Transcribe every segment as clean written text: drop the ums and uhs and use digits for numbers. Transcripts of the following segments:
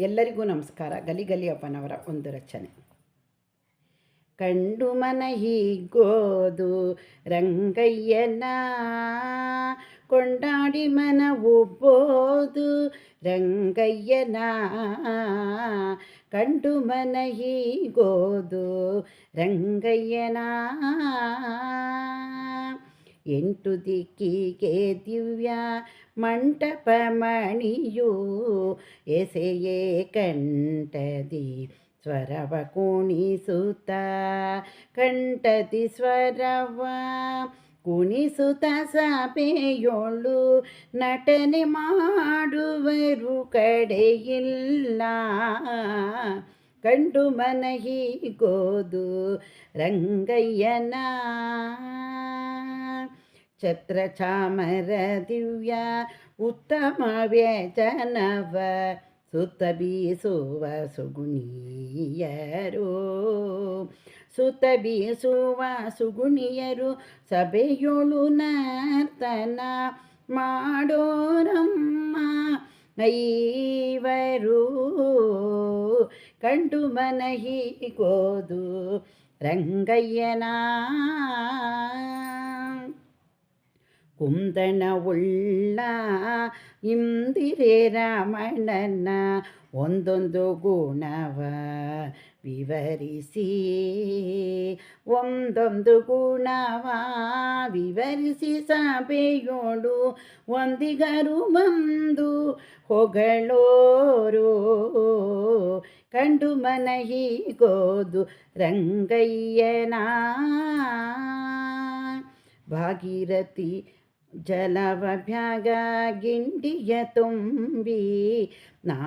ಎಲ್ಲರಿಗೂ ನಮಸ್ಕಾರ. ಗಲಿ ಅಪ್ಪನವರ ಒಂದು ರಚನೆ. ಕಂಡು ಮನ ಹೀಗೋದು ರಂಗಯ್ಯನ, ಕೊಂಡಾಡಿ ಮನ ಒಬ್ಬೋದು ರಂಗಯ್ಯನ. ಕಂಡು ಮನ ಹೀಗೋದು ರಂಗಯ್ಯನ, ಎಂಟು ದಿಕ್ಕಿಗೆ ದಿವ್ಯ ಮಂಟಪ ಮಣಿಯು, ಎಸೆಯೇ ಕಂಠದಿ ಸ್ವರವ ಕುಣಿಸುತ್ತ, ಕಂಠದಿ ಸ್ವರವ ಕುಣಿಸುತ್ತ ಸಭೆಯೊಳು ನಟನೆ ಮಾಡುವರು ಕಡೆಯಿಲ್ಲ. ಕಂಡು ಮನ ಹೀಗೋದು ರಂಗಯ್ಯನ, ಛತ್ರ ಚಾಮರ ದಿವ್ಯ ಉತ್ತಮ ವ್ಯಜನವ ಸುತ್ತ ಬೀಸುವ ಸುಗುಣಿಯರು, ಸುತ್ತ ಬೀಸುವ ಸುಗುಣಿಯರು ಸಭೆಯೊಳು ನರ್ತನ ಮಾಡೋರಮ್ಮ ಐವರು. ಕಂಡು ಮನ ಹೀಗೋದು ರಂಗಯ್ಯನ, ಕುಂದಣ ಉಳ್ಳ ಇಂದಿರೆ ರಮಣನ ಒಂದೊಂದು ಗುಣವ ವಿವರಿಸಿ, ಒಂದೊಂದು ಗುಣವ ವಿವರಿಸಿ ಸಭೆಯೋಳು ಒಂದಿಗರು ಬಂದು ಹೊಗಳೋರು. ಕಂಡು ಮನ ಹೀಗೋದು ರಂಗಯ್ಯನ, ಭಾಗೀರಥಿ ಜಲವ ಭ್ಯಾಗ ಗಿಂಡಿಯ ತುಂಬಿ ನಾ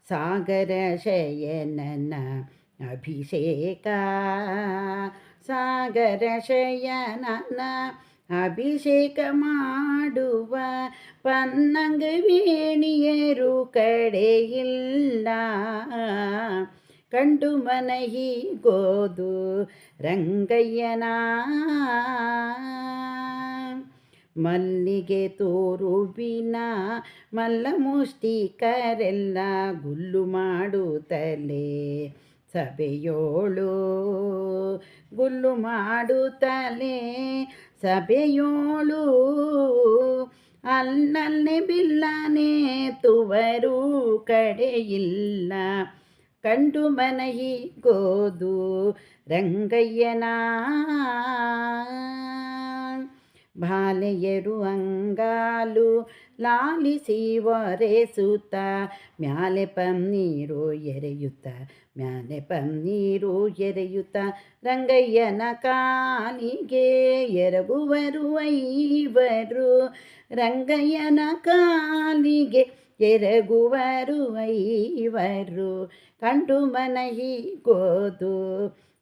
ಸಾಗರ ಶಯನನ ಅಭಿಷೇಕ, ಸಾಗರ ಶಯನನ ಅಭಿಷೇಕ ಮಾಡುವ ಪನ್ನಂಗ ವೇಣಿಯರು ಕಡೆಯಿಲ್ಲ. ಕಂಡು ಮನ ಹೀಗೋದು ರಂಗಯ್ಯನ, ಮಲ್ಲಿಗೆ ತೋರುವಿನ ಮಲ್ಲ ಮುಷ್ಟಿಕರೆಲ್ಲ ಗುಲ್ಲು ಮಾಡುತ್ತಲೇ ಸಭೆಯೋಳು, ಗುಲ್ಲು ಮಾಡುತ್ತಲೇ ಸಭೆಯೋಳು, ಅಲ್ಲಲ್ಲೇ ಬಿಲ್ಲನೆ ತುವರು ಕಡೆಯಿಲ್ಲ. ಕಂಡು ಮನ ಹೀಗೋದು ರಂಗಯ್ಯನ, ಬಾಲೆಯರು ಅಂಗಾಲು ಲಾಲಿಸಿ ಒರೆಸುತ್ತ, ಮ್ಯಾಲೆ ಪನ್ನೀರು ಎರೆಯುತ್ತ, ಮ್ಯಾಲೆ ಪನ್ನೀರು ಎರೆಯುತ್ತ, ರಂಗಯ್ಯನ ಕಾಲಿಗೆ ಎರಗುವರು ಐವರು, ರಂಗಯ್ಯನ ಕಾಲಿಗೆ ಎರಗುವರು ಐವರು. ಕಂಡು ಮನ ಹೀಗೋದು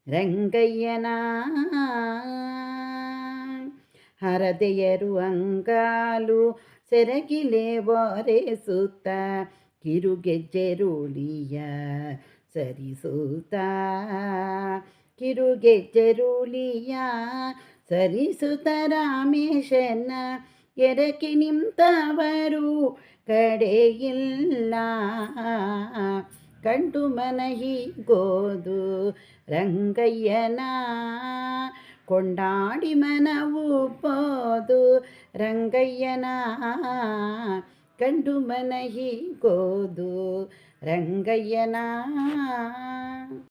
ರಂಗಯ್ಯನ, ಹರದೆಯರು ಅಂಗಾಲು ಸೆರಗಿಲೆ ಒರೆಸುತ್ತ, ಕಿರುಗೆಜ್ಜೆರುಳಿಯ ಸರಿಸುತ್ತ, ಕಿರುಗೆಜ್ಜೆರುಳಿಯ ಸರಿಸುತ್ತ ರಾಮೇಶನ ಎರಕಿ ನಿಂತವರು ಕಡೆಯಿಲ್ಲ. ಕಂಡು ಮನ ಹೀಗೋದು ರಂಗಯ್ಯನ, ಕೊಂಡಾಡಿ ಮನವು ಪೋದು ರಂಗಯ್ಯನ. ಕಂಡು ಮನ ಹೀಗೋದು ರಂಗಯ್ಯನ.